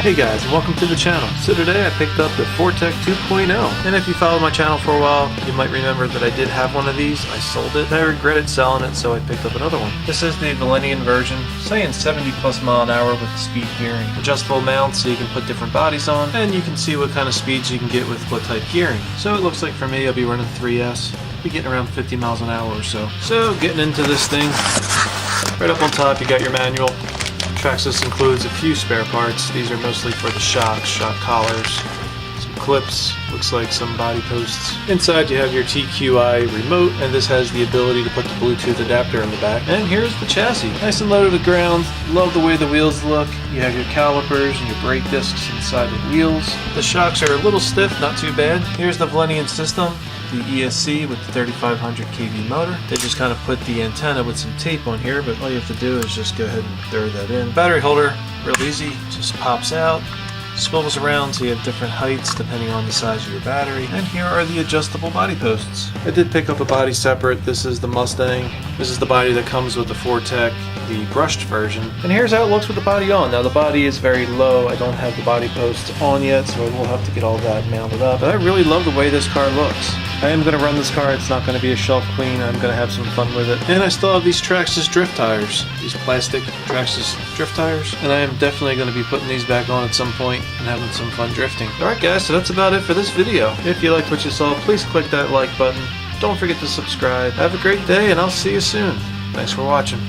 Hey guys, and welcome to the channel. So today I picked up the Fortec 2.0, and if you follow my channel for a while, you might remember that I did have one of these. I sold it, and I regretted selling it, so I picked up another one. This is the Valenian version, saying 70 plus mile an hour with speed gearing. Adjustable mounts so you can put different bodies on, and you can see what kind of speeds you can get with what type gearing. So it looks like for me I'll be running 3S, be getting around 50 miles an hour or so. So getting into this thing, right up on top you got your manual. Traxxas includes a few spare parts. These are mostly for the shocks, shock collars, some clips, looks like some body posts. Inside you have your TQI remote, and this has the ability to put the Bluetooth adapter in the back. And here's the chassis. Nice and low to the ground. Love the way the wheels look. You have your calipers and your brake discs inside the wheels. The shocks are a little stiff, not too bad. Here's the Valenian system. The ESC with the 3500 kV motor. They just kind of put the antenna with some tape on here, but all you have to do is just go ahead and throw that in. Battery holder, real easy, just pops out, swivels around so you have different heights depending on the size of your battery. And here are the adjustable body posts. I did pick up a body separate. This is the Mustang. This is the body that comes with the Fortec, the brushed version. And here's how it looks with the body on. Now the body is very low. I don't have the body posts on yet, so I will have to get all that mounted up. But I really love the way this car looks. I am going to run this car. It's not going to be a shelf queen. I'm going to have some fun with it. And I still have these Traxxas drift tires. These plastic Traxxas drift tires. And I am definitely going to be putting these back on at some point and having some fun drifting. Alright guys, so that's about it for this video. If you liked what you saw, please click that like button. Don't forget to subscribe. Have a great day, and I'll see you soon. Thanks for watching.